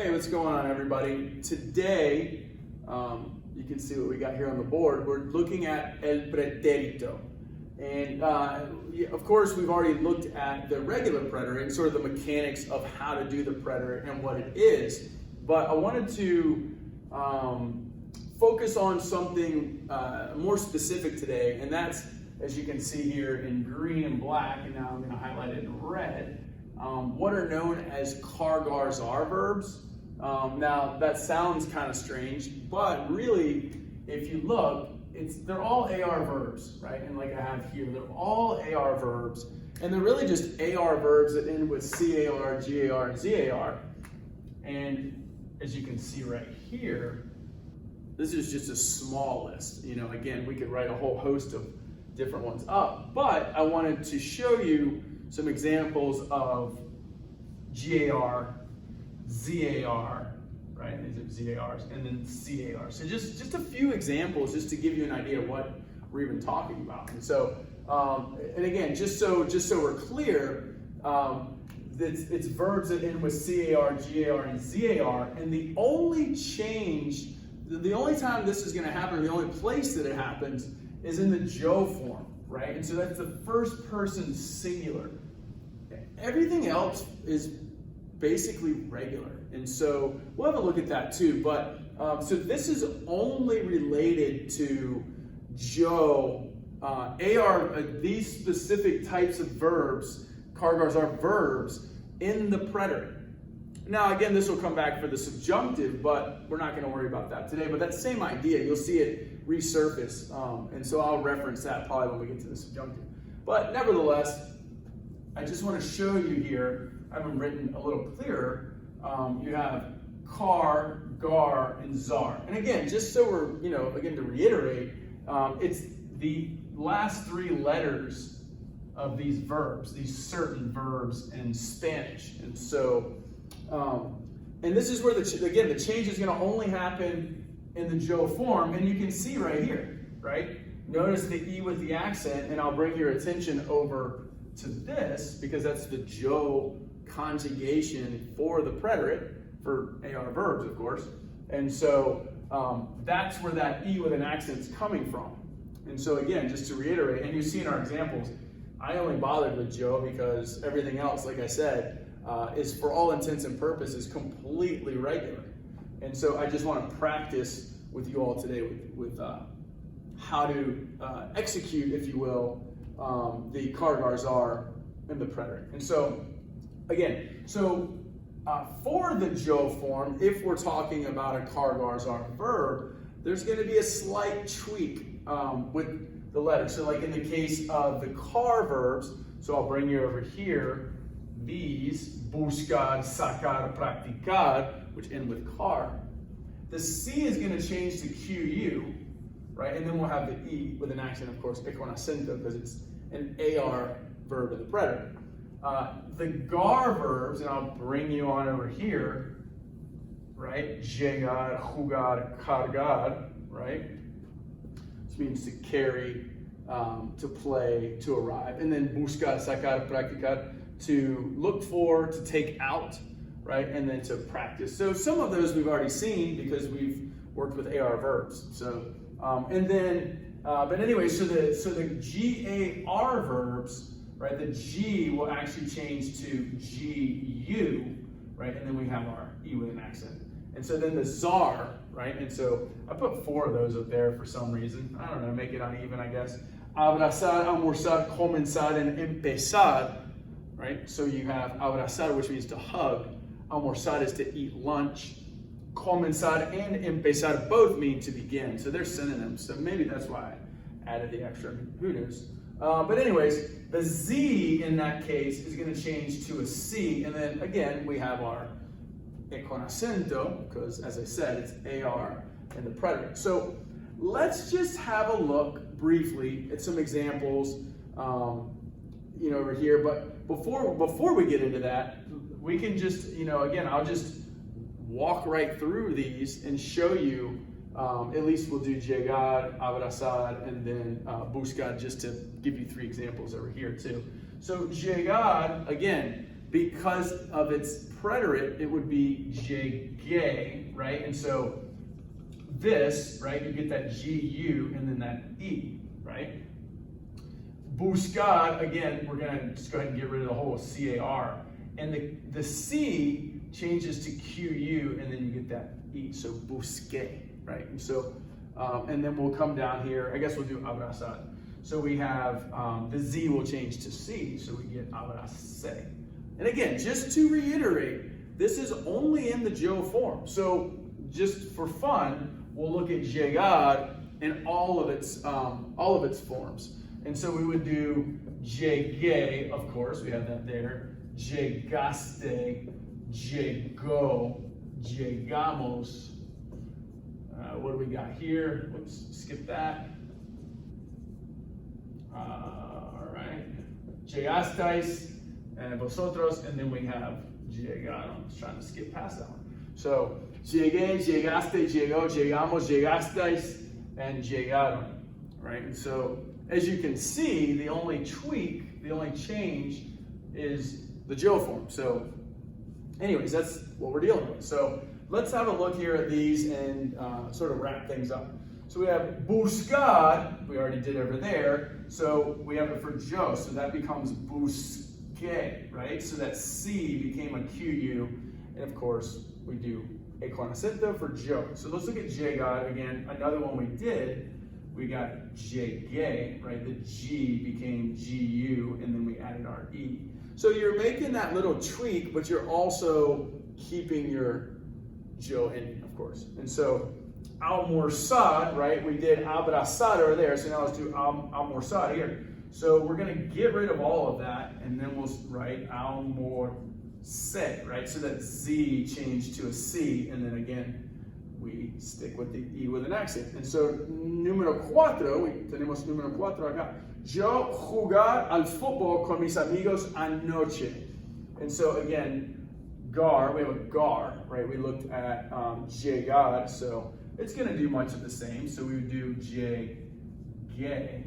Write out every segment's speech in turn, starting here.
Hey, what's going on, everybody? Today, you can see what we got here on the board. We're looking at el Preterito. And of course, we've already looked at the regular preterite and sort of the mechanics of how to do the preterite and what it is. But I wanted to focus on something more specific today, and that's, as you can see here in green and black, and now I'm going to highlight it in red, what are known as Gar verbs. Now that sounds kind of strange, but really, if you look, they're all AR verbs, right? And like I have here, they're all AR verbs, and they're really just AR verbs that end with CAR, GAR, and ZAR. And as you can see right here, this is just a small list. You know, again, we could write a whole host of different ones up, but I wanted to show you some examples of GAR, ZAR, right? These are ZARs, and then CAR. So just a few examples, just to give you an idea of what we're even talking about. And so, and again, just so we're clear, it's verbs that end with CAR, GAR, and ZAR. And the only change, the only time this is going to happen, or the only place that it happens, is in the Joe form, right? And so that's the first person singular. Everything else is basically regular. And so we'll have a look at that too. But so this is only related to Joe, these specific types of verbs. Cargars are verbs in the preterite. Now again, this will come back for the subjunctive, but we're not going to worry about that today. But that same idea, you'll see it resurface. And so I'll reference that probably when we get to the subjunctive. But nevertheless, I just want to show you here, I have them written a little clearer. You have car, gar, and zar. And again, just so we're, again, to reiterate, it's the last three letters of these verbs, these certain verbs in Spanish. And so, and this is where, the change is going to only happen in the Joe form. And you can see right here, right? Notice the E with the accent, and I'll bring your attention over to this, because that's the Joe conjugation for the preterite, for AR verbs, of course. And so that's where that E with an accent is coming from. And so again, just to reiterate, and you see in our examples, I only bothered with Joe because everything else, like I said, is for all intents and purposes completely regular. And so I just want to practice with you all today with how to execute, if you will, the Cargars are in the preterite. And so, again, for the Joe form, if we're talking about a Cargars are verb, there's going to be a slight tweak with the letters. So like in the case of the car verbs, so I'll bring you over here, these, buscar, sacar, practicar, which end with car. The C is going to change to QU, right? And then we'll have the E with an accent, of course, con acento, because it's an AR verb in the preterite. The Gar verbs, and I'll bring you on over here, right? Llegar, jugar, cargar, right? Which means to carry, to play, to arrive. And then buscar, sacar, practicar, to look for, to take out, right? And then to practice. So some of those we've already seen because we've worked with AR verbs. So, and then, but anyway, so the GAR verbs, right? The G will actually change to GU, right? And then we have our E with an accent. And so then the ZAR, right? And so I put 4 of those up there for some reason. I don't know, make it uneven, I guess. Abrazar, almorzar, comenzar, and empezar, right? So you have abrazar, which means to hug. Almorzar is to eat lunch. Comenzar and empezar both mean to begin. So they're synonyms. So maybe that's why I added the extra. Who knows? But anyways, the Z in that case is going to change to a C. And then again, we have our con acento, because as I said, it's AR in the preterite. So let's just have a look briefly at some examples, over here. But before we get into that, we can just, again, I'll just walk right through these and show you. At least we'll do llegar, abrazar, and then buscar, just to give you 3 examples over here too. So llegar, again, because of its preterite, it would be llegué, right? And so this, right, you get that GU and then that E, right? Buscar, again, we're going to just go ahead and get rid of the whole CAR. And the C changes to QU and then you get that E, so busqué, right? And so, and then we'll come down here, I guess we'll do abrazar. So we have, the Z will change to C, so we get abracé. And again, just to reiterate, this is only in the yo form. So just for fun, we'll look at llegar in all of its forms. And so we would do llegué, of course, we have that there. Llegaste, llegó, llegamos. What do we got here? Whoops, skip that. All right. Llegasteis, and vosotros, and then we have llegaron. I was trying to skip past that one. So, llegué, llegaste, llegó, llegamos, llegasteis, and llegaron. Right? And so, as you can see, the only tweak, the only change is the yo form. So, anyways, that's what we're dealing with. So, let's have a look here at these and sort of wrap things up. So we have buscar, we already did over there. So we have it for yo, so that becomes busqué, right? So that C became a QU, and of course we do a con acento for yo. So let's look at llegar again. Another one we did, we got llegué, right? The G became GU, and then we added our E. So you're making that little tweak, but you're also keeping your yo ending, of course. And so almorzar, right? We did abrazar over there, so now let's do almorzar here. So we're going to get rid of all of that, and then we'll write almorcé, right? So that Z changed to a C, and then again, we stick with the E with an accent. And so número 4, tenemos número 4 acá. Yo jugar al fútbol con mis amigos anoche. And so again, Gar, we have a Gar, right? We looked at llegar, so it's going to do much of the same. So we would do llegué,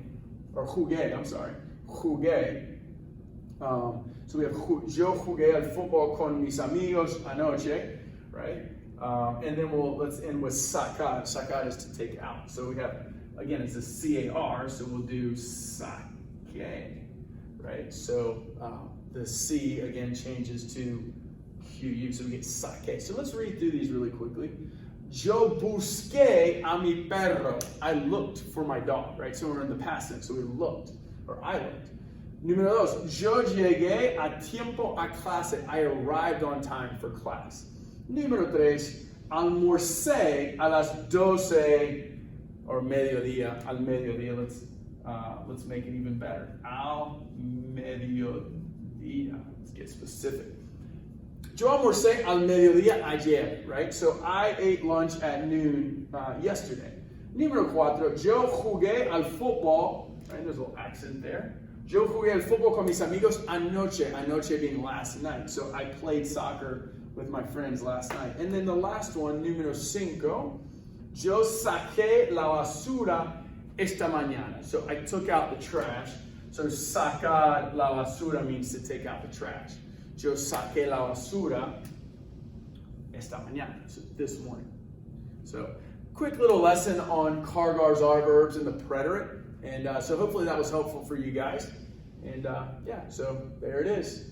or jugué, I'm sorry, jugué. So we have yo jugué al fútbol con mis amigos anoche, right? And then let's end with sacar. Sacar is to take out. So we have, again, it's a C-A-R, so we'll do saqué, right? So the C, again, changes to Q-U, so we get saqué. So let's read through these really quickly. Yo busqué a mi perro. I looked for my dog, right? So we're in the past tense, so we looked, or I looked. Número 2, yo llegué a tiempo a clase. I arrived on time for class. Número 3, almorcé a las 12, or mediodía, al mediodía. Let's make it even better. Al mediodía. Let's get specific. Yo almorcé al mediodía ayer, right? So I ate lunch at noon yesterday. Número 4, yo jugué al fútbol, right? There's a little accent there. Yo jugué al fútbol con mis amigos anoche, anoche being last night. So I played soccer with my friends last night. And then the last one, número 5, yo saqué la basura esta mañana. So I took out the trash. So sacar la basura means to take out the trash. Yo saqué la basura esta mañana, so this morning. So quick little lesson on Gar Verbs and the preterite. And so hopefully that was helpful for you guys. And yeah, so there it is.